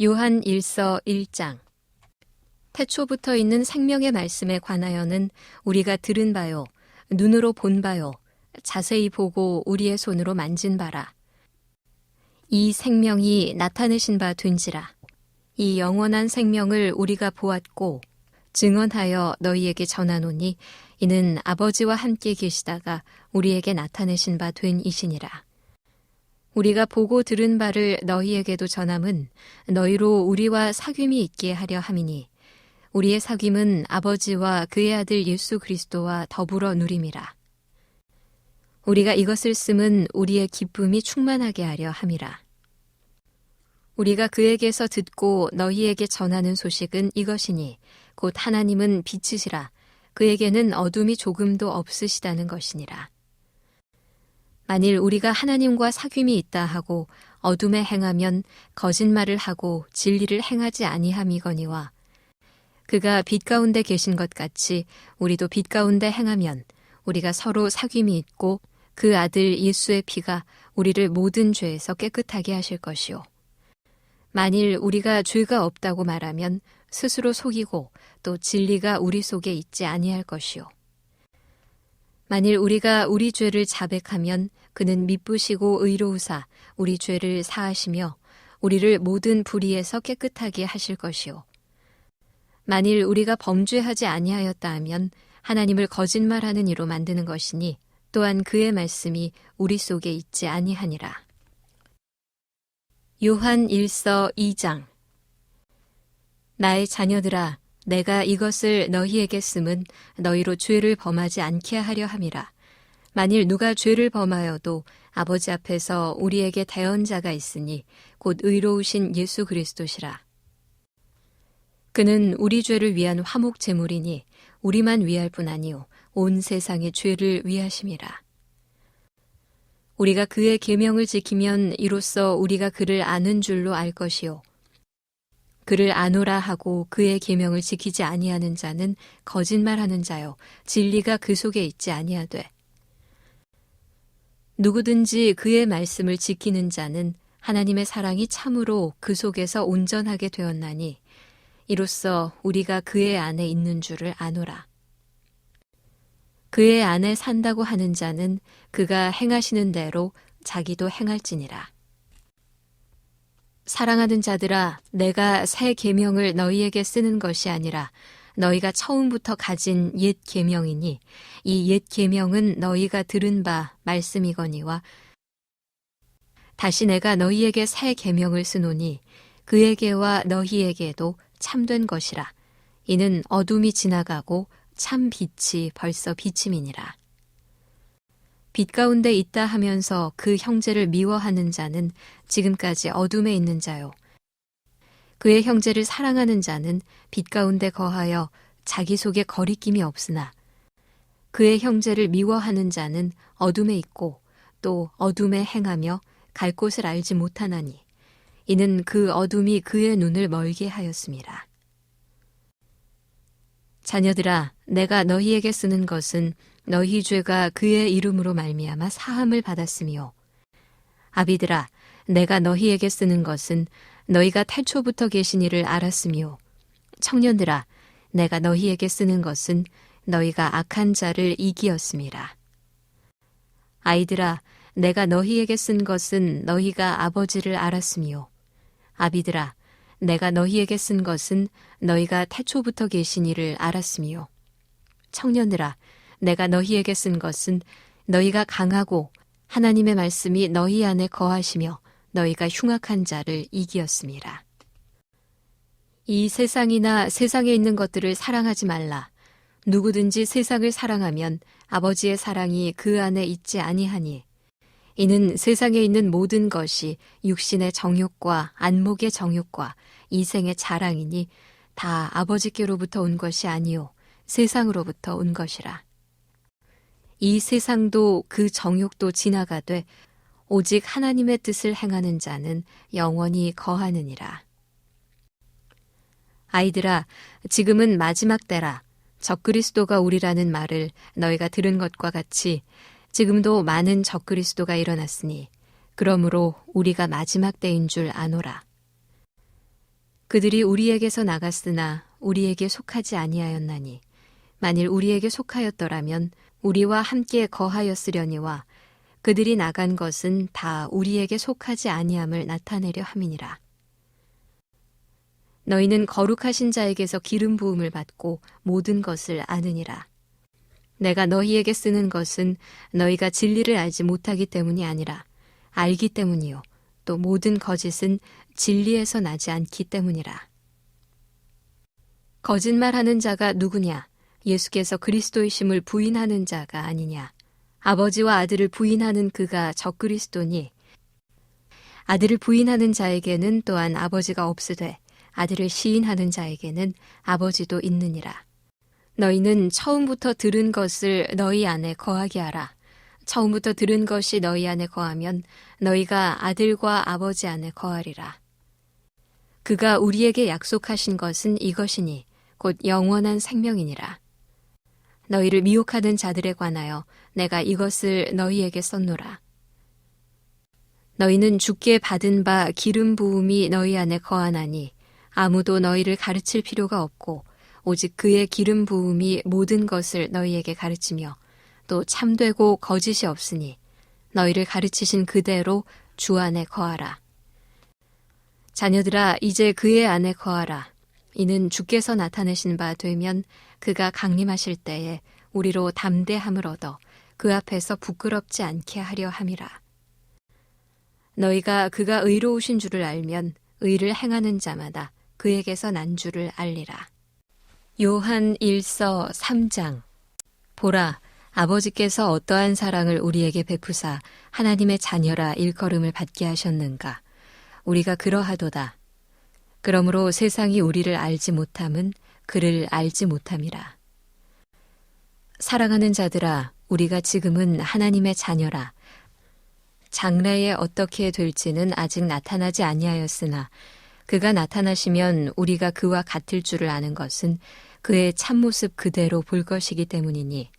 요한 1서 1장. 태초부터 있는 생명의 말씀에 관하여는 우리가 들은 바요, 눈으로 본 바요, 자세히 보고 우리의 손으로 만진 바라. 이 생명이 나타내신 바 된지라. 이 영원한 생명을 우리가 보았고 증언하여 너희에게 전하노니 이는 아버지와 함께 계시다가 우리에게 나타내신 바 된 이시니라. 우리가 보고 들은 바를 너희에게도 전함은 너희로 우리와 사귐이 있게 하려 함이니 우리의 사귐은 아버지와 그의 아들 예수 그리스도와 더불어 누림이라. 우리가 이것을 쓰면 우리의 기쁨이 충만하게 하려 함이라. 우리가 그에게서 듣고 너희에게 전하는 소식은 이것이니 곧 하나님은 빛이시라. 그에게는 어둠이 조금도 없으시다는 것이니라. 만일 우리가 하나님과 사귐이 있다 하고 어둠에 행하면 거짓말을 하고 진리를 행하지 아니함이거니와 그가 빛 가운데 계신 것 같이 우리도 빛 가운데 행하면 우리가 서로 사귐이 있고 그 아들 예수의 피가 우리를 모든 죄에서 깨끗하게 하실 것이요. 만일 우리가 죄가 없다고 말하면 스스로 속이고 또 진리가 우리 속에 있지 아니할 것이요. 만일 우리가 우리 죄를 자백하면 그는 미쁘시고 의로우사 우리 죄를 사하시며 우리를 모든 불의에서 깨끗하게 하실 것이요. 만일 우리가 범죄하지 아니하였다 하면 하나님을 거짓말하는 이로 만드는 것이니 또한 그의 말씀이 우리 속에 있지 아니하니라. 요한 1서 2장. 나의 자녀들아, 내가 이것을 너희에게 쓰면 너희로 죄를 범하지 않게 하려 함이라. 만일 누가 죄를 범하여도 아버지 앞에서 우리에게 대언자가 있으니 곧 의로우신 예수 그리스도시라. 그는 우리 죄를 위한 화목 제물이니 우리만 위할 뿐 아니요 온 세상의 죄를 위하심이라. 우리가 그의 계명을 지키면 이로써 우리가 그를 아는 줄로 알 것이요. 그를 아노라 하고 그의 계명을 지키지 아니하는 자는 거짓말하는 자요 진리가 그 속에 있지 아니하되 누구든지 그의 말씀을 지키는 자는 하나님의 사랑이 참으로 그 속에서 온전하게 되었나니 이로써 우리가 그의 안에 있는 줄을 아노라. 그의 안에 산다고 하는 자는 그가 행하시는 대로 자기도 행할지니라. 사랑하는 자들아, 내가 새 계명을 너희에게 쓰는 것이 아니라 너희가 처음부터 가진 옛 계명이니 이 옛 계명은 너희가 들은 바 말씀이거니와 다시 내가 너희에게 새 계명을 쓰노니 그에게와 너희에게도 참된 것이라. 이는 어둠이 지나가고 참 빛이 벌써 비침이니라. 빛 가운데 있다 하면서 그 형제를 미워하는 자는 지금까지 어둠에 있는 자요. 그의 형제를 사랑하는 자는 빛 가운데 거하여 자기 속에 거리낌이 없으나 그의 형제를 미워하는 자는 어둠에 있고 또 어둠에 행하며 갈 곳을 알지 못하나니 이는 그 어둠이 그의 눈을 멀게 하였음이라. 자녀들아, 내가 너희에게 쓰는 것은 너희 죄가 그의 이름으로 말미암아 사함을 받았으며 아비들아, 내가 너희에게 쓰는 것은 너희가 태초부터 계신 이를 알았으며 청년들아, 내가 너희에게 쓰는 것은 너희가 악한 자를 이기었음이라. 아이들아, 내가 너희에게 쓴 것은 너희가 아버지를 알았으며 아비들아, 내가 너희에게 쓴 것은 너희가 태초부터 계신 이를 알았으며 청년들아, 내가 너희에게 쓴 것은 너희가 강하고 하나님의 말씀이 너희 안에 거하시며 너희가 흉악한 자를 이기었음이라. 이 세상이나 세상에 있는 것들을 사랑하지 말라. 누구든지 세상을 사랑하면 아버지의 사랑이 그 안에 있지 아니하니 이는 세상에 있는 모든 것이 육신의 정욕과 안목의 정욕과 이생의 자랑이니 다 아버지께로부터 온 것이 아니요 세상으로부터 온 것이라. 이 세상도 그 정욕도 지나가되 오직 하나님의 뜻을 행하는 자는 영원히 거하느니라. 아이들아, 지금은 마지막 때라. 적그리스도가 오리라는 말을 너희가 들은 것과 같이 지금도 많은 적그리스도가 일어났으니 그러므로 우리가 마지막 때인 줄 아노라. 그들이 우리에게서 나갔으나 우리에게 속하지 아니하였나니 만일 우리에게 속하였더라면 우리와 함께 거하였으려니와 그들이 나간 것은 다 우리에게 속하지 아니함을 나타내려 함이니라. 너희는 거룩하신 자에게서 기름 부음을 받고 모든 것을 아느니라. 내가 너희에게 쓰는 것은 너희가 진리를 알지 못하기 때문이 아니라 알기 때문이요 또 모든 거짓은 진리에서 나지 않기 때문이라. 거짓말하는 자가 누구냐? 예수께서 그리스도이심을 부인하는 자가 아니냐? 아버지와 아들을 부인하는 그가 적그리스도니 아들을 부인하는 자에게는 또한 아버지가 없으되 아들을 시인하는 자에게는 아버지도 있느니라. 너희는 처음부터 들은 것을 너희 안에 거하게 하라. 처음부터 들은 것이 너희 안에 거하면 너희가 아들과 아버지 안에 거하리라. 그가 우리에게 약속하신 것은 이것이니 곧 영원한 생명이니라. 너희를 미혹하는 자들에 관하여 내가 이것을 너희에게 썼노라. 너희는 주께 받은 바 기름 부음이 너희 안에 거하나니 아무도 너희를 가르칠 필요가 없고 오직 그의 기름 부음이 모든 것을 너희에게 가르치며 또 참되고 거짓이 없으니 너희를 가르치신 그대로 주 안에 거하라. 자녀들아 이제 그의 안에 거하라. 이는 주께서 나타내신 바 되면 그가 강림하실 때에 우리로 담대함을 얻어 그 앞에서 부끄럽지 않게 하려 함이라. 너희가 그가 의로우신 줄을 알면 의를 행하는 자마다 그에게서 난 줄을 알리라. 요한 1서 3장. 보라, 아버지께서 어떠한 사랑을 우리에게 베푸사 하나님의 자녀라 일컬음을 받게 하셨는가. 우리가 그러하도다. 그러므로 세상이 우리를 알지 못함은 그를 알지 못함이라. 사랑하는 자들아, 우리가 지금은 하나님의 자녀라. 장래에 어떻게 될지는 아직 나타나지 아니하였으나 그가 나타나시면 우리가 그와 같을 줄을 아는 것은 그의 참모습 그대로 볼 것이기 때문이니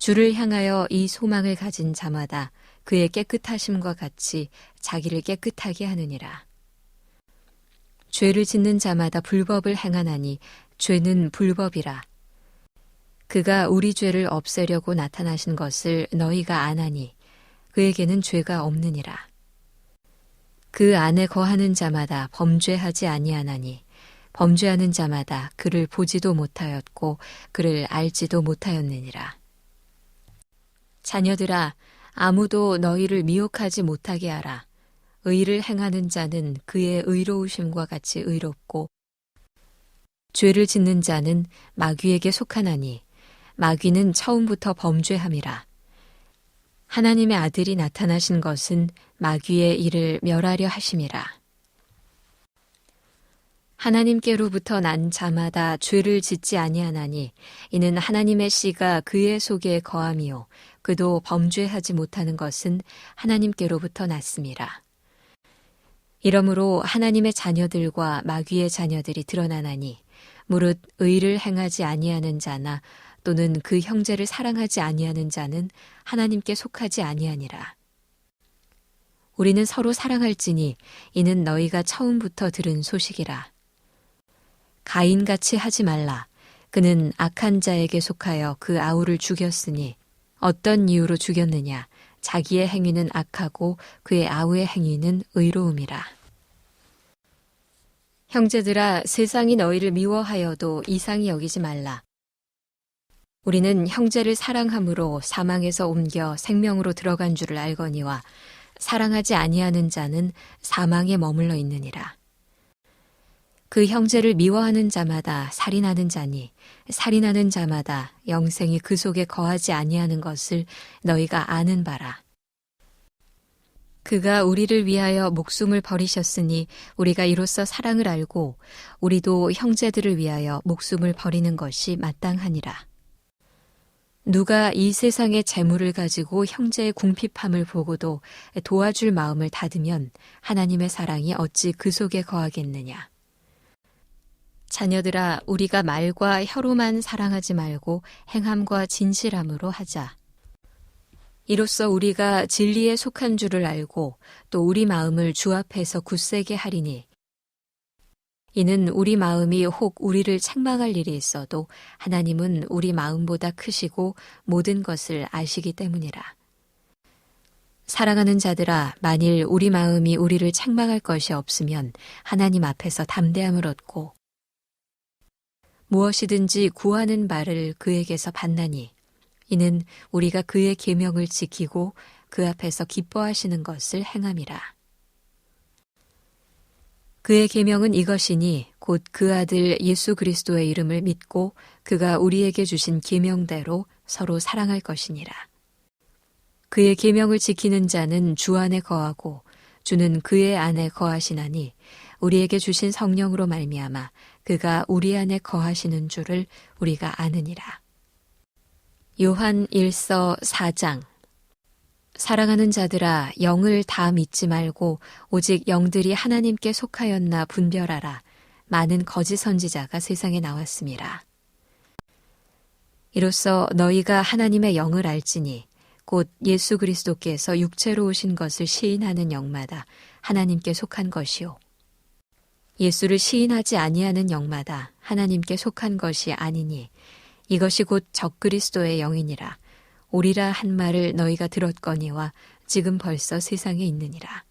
주를 향하여 이 소망을 가진 자마다 그의 깨끗하심과 같이 자기를 깨끗하게 하느니라. 죄를 짓는 자마다 불법을 행하나니 죄는 불법이라. 그가 우리 죄를 없애려고 나타나신 것을 너희가 아나니 그에게는 죄가 없느니라. 그 안에 거하는 자마다 범죄하지 아니하나니 범죄하는 자마다 그를 보지도 못하였고 그를 알지도 못하였느니라. 자녀들아, 아무도 너희를 미혹하지 못하게 하라. 의를 행하는 자는 그의 의로우심과 같이 의롭고 죄를 짓는 자는 마귀에게 속하나니 마귀는 처음부터 범죄함이라. 하나님의 아들이 나타나신 것은 마귀의 일을 멸하려 하심이라. 하나님께로부터 난 자마다 죄를 짓지 아니하나니 이는 하나님의 씨가 그의 속에 거함이요 그도 범죄하지 못하는 것은 하나님께로부터 났음이라. 이러므로 하나님의 자녀들과 마귀의 자녀들이 드러나나니 무릇 의를 행하지 아니하는 자나 또는 그 형제를 사랑하지 아니하는 자는 하나님께 속하지 아니하니라. 우리는 서로 사랑할지니 이는 너희가 처음부터 들은 소식이라. 가인같이 하지 말라. 그는 악한 자에게 속하여 그 아우를 죽였으니 어떤 이유로 죽였느냐. 자기의 행위는 악하고 그의 아우의 행위는 의로움이라. 형제들아, 세상이 너희를 미워하여도 이상히 여기지 말라. 우리는 형제를 사랑함으로 사망에서 옮겨 생명으로 들어간 줄을 알거니와 사랑하지 아니하는 자는 사망에 머물러 있느니라. 그 형제를 미워하는 자마다 살인하는 자니 살인하는 자마다 영생이 그 속에 거하지 아니하는 것을 너희가 아는 바라. 그가 우리를 위하여 목숨을 버리셨으니 우리가 이로써 사랑을 알고 우리도 형제들을 위하여 목숨을 버리는 것이 마땅하니라. 누가 이 세상의 재물을 가지고 형제의 궁핍함을 보고도 도와줄 마음을 닫으면 하나님의 사랑이 어찌 그 속에 거하겠느냐. 자녀들아, 우리가 말과 혀로만 사랑하지 말고 행함과 진실함으로 하자. 이로써 우리가 진리에 속한 줄을 알고 또 우리 마음을 주 앞에서 굳세게 하리니 이는 우리 마음이 혹 우리를 책망할 일이 있어도 하나님은 우리 마음보다 크시고 모든 것을 아시기 때문이라. 사랑하는 자들아, 만일 우리 마음이 우리를 책망할 것이 없으면 하나님 앞에서 담대함을 얻고 무엇이든지 구하는 바를 그에게서 받나니 이는 우리가 그의 계명을 지키고 그 앞에서 기뻐하시는 것을 행함이라. 그의 계명은 이것이니 곧 그 아들 예수 그리스도의 이름을 믿고 그가 우리에게 주신 계명대로 서로 사랑할 것이니라. 그의 계명을 지키는 자는 주 안에 거하고 주는 그의 안에 거하시나니 우리에게 주신 성령으로 말미암아 그가 우리 안에 거하시는 줄을 우리가 아느니라. 요한 1서 4장. 사랑하는 자들아, 영을 다 믿지 말고 오직 영들이 하나님께 속하였나 분별하라. 많은 거짓 선지자가 세상에 나왔습니다. 이로써 너희가 하나님의 영을 알지니 곧 예수 그리스도께서 육체로 오신 것을 시인하는 영마다 하나님께 속한 것이요. 예수를 시인하지 아니하는 영마다 하나님께 속한 것이 아니니 이것이 곧 적그리스도의 영이니라. 오리라 한 말을 너희가 들었거니와 지금 벌써 세상에 있느니라.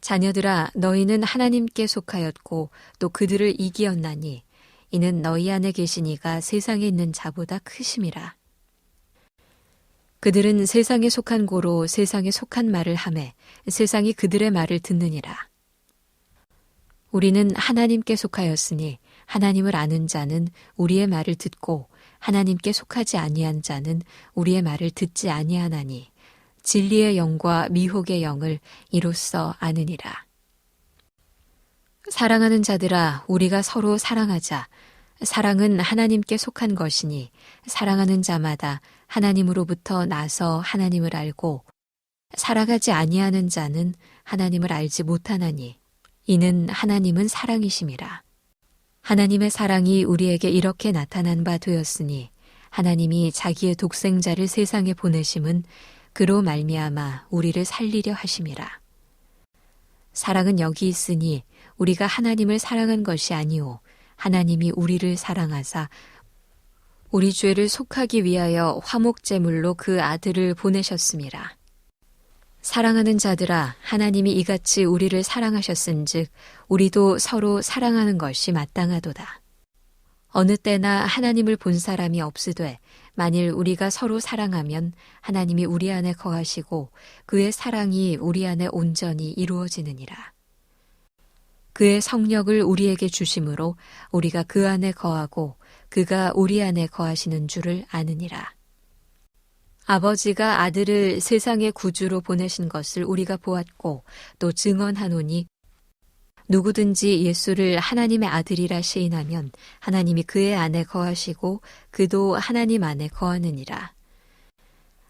자녀들아, 너희는 하나님께 속하였고 또 그들을 이기었나니 이는 너희 안에 계신 이가 세상에 있는 자보다 크심이라. 그들은 세상에 속한 고로 세상에 속한 말을 하매 세상이 그들의 말을 듣느니라. 우리는 하나님께 속하였으니 하나님을 아는 자는 우리의 말을 듣고 하나님께 속하지 아니한 자는 우리의 말을 듣지 아니하나니 진리의 영과 미혹의 영을 이로써 아느니라. 사랑하는 자들아, 우리가 서로 사랑하자. 사랑은 하나님께 속한 것이니 사랑하는 자마다 하나님으로부터 나서 하나님을 알고 살아가지 아니하는 자는 하나님을 알지 못하나니 이는 하나님은 사랑이심이라. 하나님의 사랑이 우리에게 이렇게 나타난 바 되었으니 하나님이 자기의 독생자를 세상에 보내심은 그로 말미암아 우리를 살리려 하심이라. 사랑은 여기 있으니 우리가 하나님을 사랑한 것이 아니오 하나님이 우리를 사랑하사 우리 죄를 속하기 위하여 화목제물로 그 아들을 보내셨음이라. 사랑하는 자들아, 하나님이 이같이 우리를 사랑하셨은즉 우리도 서로 사랑하는 것이 마땅하도다. 어느 때나 하나님을 본 사람이 없으되 만일 우리가 서로 사랑하면 하나님이 우리 안에 거하시고 그의 사랑이 우리 안에 온전히 이루어지느니라. 그의 성령을 우리에게 주심으로 우리가 그 안에 거하고 그가 우리 안에 거하시는 줄을 아느니라. 아버지가 아들을 세상의 구주로 보내신 것을 우리가 보았고 또 증언하노니 누구든지 예수를 하나님의 아들이라 시인하면 하나님이 그의 안에 거하시고 그도 하나님 안에 거하느니라.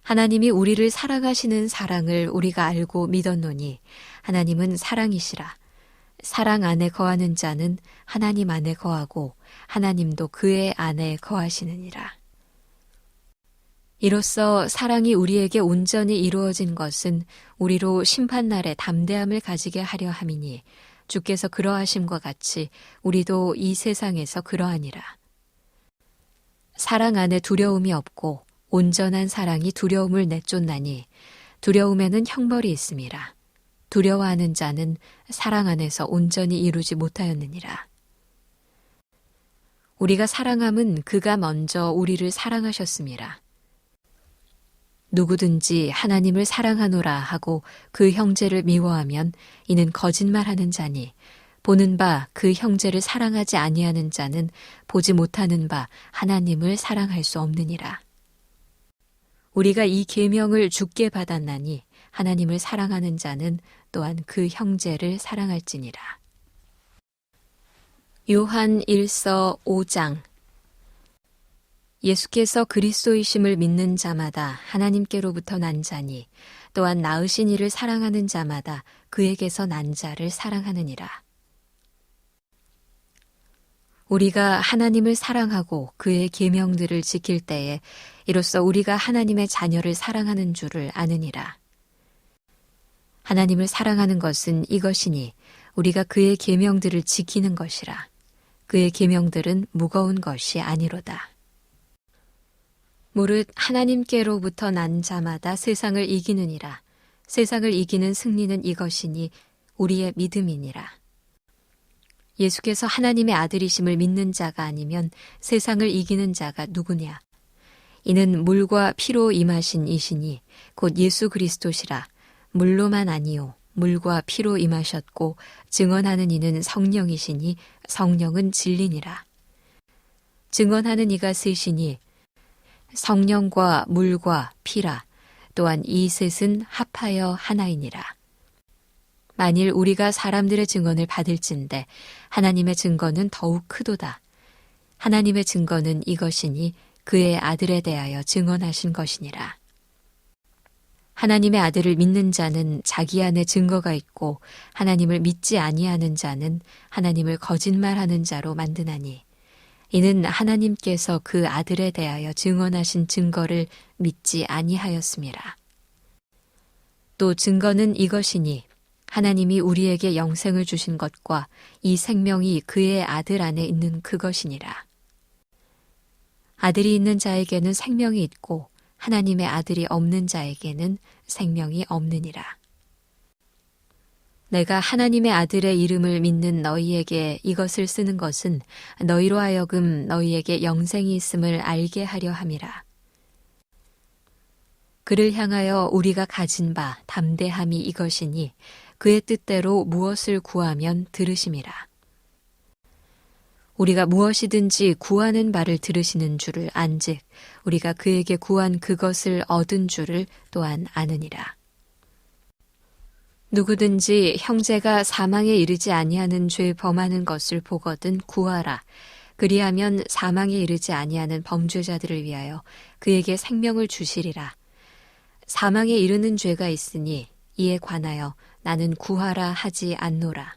하나님이 우리를 사랑하시는 사랑을 우리가 알고 믿었노니 하나님은 사랑이시라. 사랑 안에 거하는 자는 하나님 안에 거하고 하나님도 그의 안에 거하시느니라. 이로써 사랑이 우리에게 온전히 이루어진 것은 우리로 심판날에 담대함을 가지게 하려 함이니 주께서 그러하심과 같이 우리도 이 세상에서 그러하니라. 사랑 안에 두려움이 없고 온전한 사랑이 두려움을 내쫓나니 두려움에는 형벌이 있음이라. 두려워하는 자는 사랑 안에서 온전히 이루지 못하였느니라. 우리가 사랑함은 그가 먼저 우리를 사랑하셨음이라. 누구든지 하나님을 사랑하노라 하고 그 형제를 미워하면 이는 거짓말하는 자니 보는 바 그 형제를 사랑하지 아니하는 자는 보지 못하는 바 하나님을 사랑할 수 없느니라. 우리가 이 계명을 주께 받았나니 하나님을 사랑하는 자는 또한 그 형제를 사랑할지니라. 요한 1서 5장. 예수께서 그리스도이심을 믿는 자마다 하나님께로부터 난 자니 또한 낳으신 이를 사랑하는 자마다 그에게서 난 자를 사랑하느니라. 우리가 하나님을 사랑하고 그의 계명들을 지킬 때에 이로써 우리가 하나님의 자녀를 사랑하는 줄을 아느니라. 하나님을 사랑하는 것은 이것이니 우리가 그의 계명들을 지키는 것이라. 그의 계명들은 무거운 것이 아니로다. 무릇 하나님께로부터 난 자마다 세상을 이기느니라. 세상을 이기는 승리는 이것이니 우리의 믿음이니라. 예수께서 하나님의 아들이심을 믿는 자가 아니면 세상을 이기는 자가 누구냐? 이는 물과 피로 임하신 이시니 곧 예수 그리스도시라. 물로만 아니요 물과 피로 임하셨고 증언하는 이는 성령이시니 성령은 진리니라. 증언하는 이가 셋이니 성령과 물과 피라. 또한 이 셋은 합하여 하나이니라. 만일 우리가 사람들의 증언을 받을진대 하나님의 증거는 더욱 크도다. 하나님의 증거는 이것이니 그의 아들에 대하여 증언하신 것이니라. 하나님의 아들을 믿는 자는 자기 안에 증거가 있고 하나님을 믿지 아니하는 자는 하나님을 거짓말하는 자로 만드나니 이는 하나님께서 그 아들에 대하여 증언하신 증거를 믿지 아니하였음이라. 또 증거는 이것이니 하나님이 우리에게 영생을 주신 것과 이 생명이 그의 아들 안에 있는 그것이니라. 아들이 있는 자에게는 생명이 있고 하나님의 아들이 없는 자에게는 생명이 없느니라. 내가 하나님의 아들의 이름을 믿는 너희에게 이것을 쓰는 것은 너희로 하여금 너희에게 영생이 있음을 알게 하려 함이라. 그를 향하여 우리가 가진 바 담대함이 이것이니 그의 뜻대로 무엇을 구하면 들으심이라. 우리가 무엇이든지 구하는 바를 들으시는 줄을 안즉 우리가 그에게 구한 그것을 얻은 줄을 또한 아느니라. 누구든지 형제가 사망에 이르지 아니하는 죄 범하는 것을 보거든 구하라. 그리하면 사망에 이르지 아니하는 범죄자들을 위하여 그에게 생명을 주시리라. 사망에 이르는 죄가 있으니 이에 관하여 나는 구하라 하지 않노라.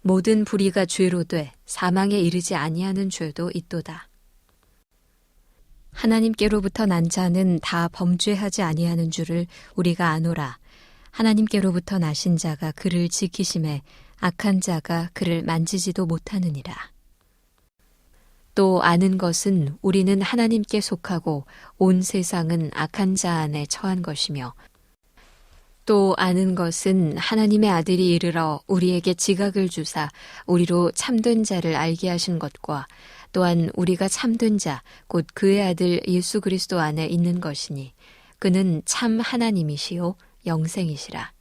모든 불의가 죄로 돼 사망에 이르지 아니하는 죄도 있도다. 하나님께로부터 난 자는 다 범죄하지 아니하는 줄을 우리가 아노라. 하나님께로부터 나신 자가 그를 지키심에 악한 자가 그를 만지지도 못하느니라. 또 아는 것은 우리는 하나님께 속하고 온 세상은 악한 자 안에 처한 것이며 또 아는 것은 하나님의 아들이 이르러 우리에게 지각을 주사 우리로 참된 자를 알게 하신 것과 또한 우리가 참된 자 곧 그의 아들 예수 그리스도 안에 있는 것이니 그는 참 하나님이시요 영생이시라.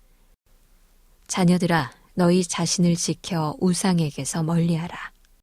자녀들아 너희 자신을 지켜 우상에게서 멀리하라.